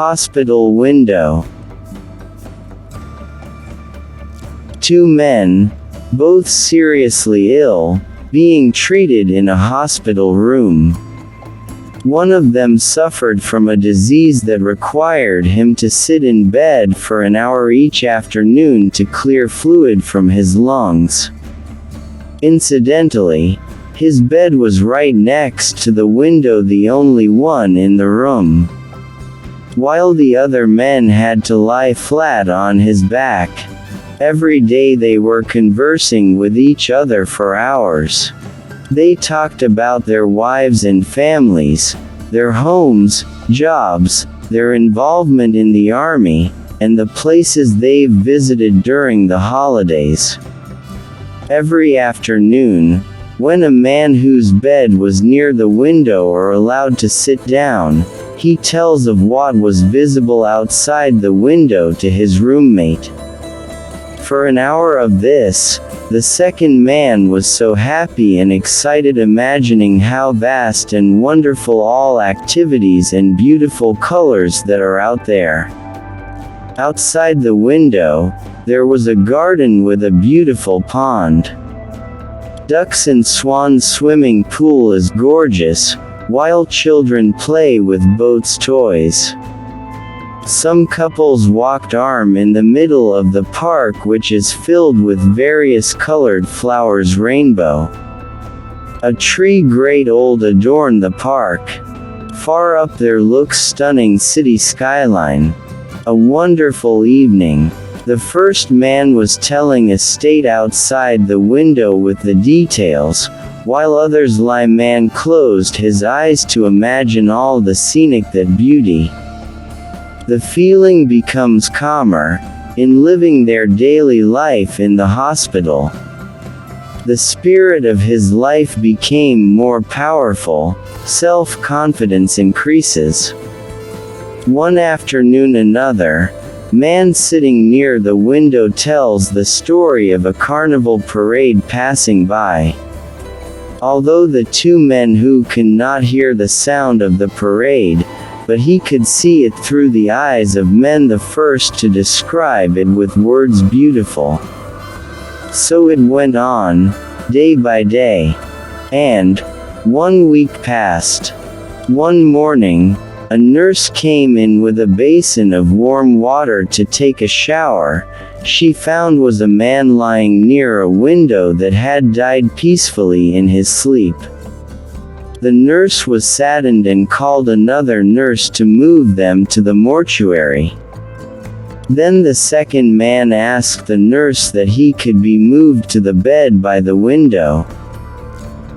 Hospital window. Two men, both seriously ill, being treated in a hospital room. One of them suffered from a disease that required him to sit in bed for an hour each afternoon to clear fluid from his lungs. Incidentally, his bed was right next to the window, the only one in the room, while the other men had to lie flat on his back. Every day they were conversing with each other for hours. They talked about their wives and families, their homes, jobs, their involvement in the army, and the places they've visited during the holidays. Every afternoon, when a man whose bed was near the window or allowed to sit down, he tells of what was visible outside the window to his roommate. For an hour of this, the second man was so happy and excited, imagining how vast and wonderful all activities and beautiful colors that are out there. Outside the window, there was a garden with a beautiful pond. Ducks and swans, swimming pool is gorgeous, while children play with boats' toys. Some couples walked arm in the middle of the park, which is filled with various colored flowers, rainbow. A tree great old adorned the park. Far up there looks stunning city skyline. A wonderful evening. The first man was telling a state outside the window with the details, while others lie. Man closed his eyes to imagine all the scenic that beauty. The feeling becomes calmer, in living their daily life in the hospital. The spirit of his life became more powerful, self-confidence increases. One afternoon another man sitting near the window tells the story of a carnival parade passing by. Although the two men who cannot hear the sound of the parade, but he could see it through the eyes of men, the first to describe it with words beautiful. So it went on, day by day. And 1 week passed. One morning, a nurse came in with a basin of warm water to take a shower. She found was a man lying near a window that had died peacefully in his sleep. The nurse was saddened and called another nurse to move them to the mortuary. Then the second man asked the nurse that he could be moved to the bed by the window.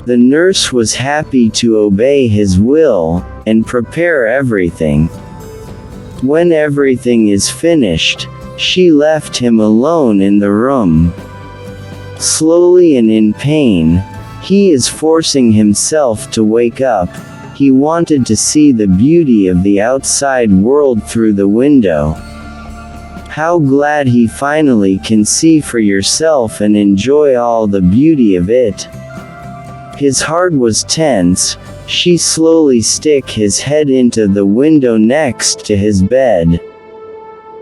The nurse was happy to obey his will, and prepare everything. When everything is finished, she left him alone in the room. Slowly and in pain, he is forcing himself to wake up. He wanted to see the beauty of the outside world through the window. How glad he finally can see for yourself and enjoy all the beauty of it. His heart was tense. She slowly stick his head into the window next to his bed.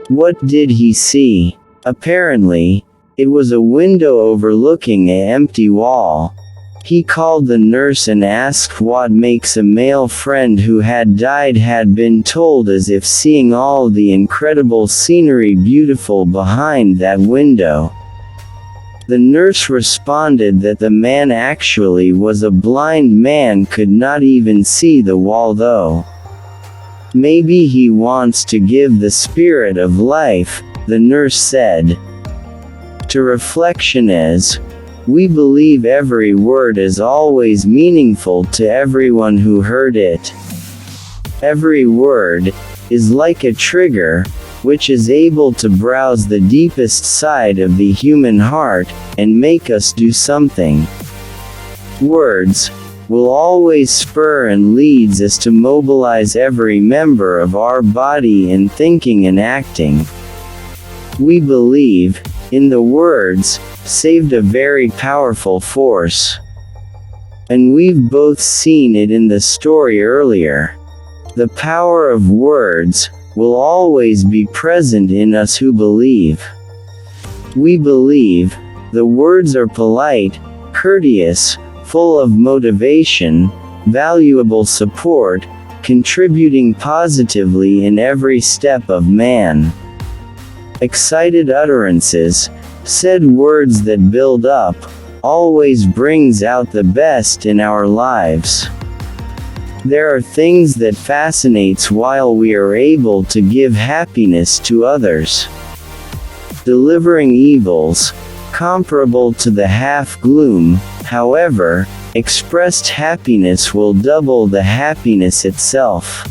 What did he see? Apparently, it was a window overlooking an empty wall. He called the nurse and asked what makes a male friend who had died had been told, as if seeing all the incredible scenery beautiful behind that window. The nurse responded that the man actually was a blind man, could not even see the wall though. Maybe he wants to give the spirit of life, the nurse said. To reflection is, we believe every word is always meaningful to everyone who heard it. Every word is like a trigger, which is able to browse the deepest side of the human heart, and make us do something. Words will always spur and leads us to mobilize every member of our body in thinking and acting. We believe, in the words, saved a very powerful force. And we've both seen it in the story earlier. The power of words, will always be present in us who believe. We believe. The words are polite, courteous, full of motivation, valuable support, contributing positively in every step of man. Excited utterances, said words that build up, always brings out the best in our lives. There are things that fascinates while we are able to give happiness to others. Delivering evils, comparable to the half-gloom, however, expressed happiness will double the happiness itself.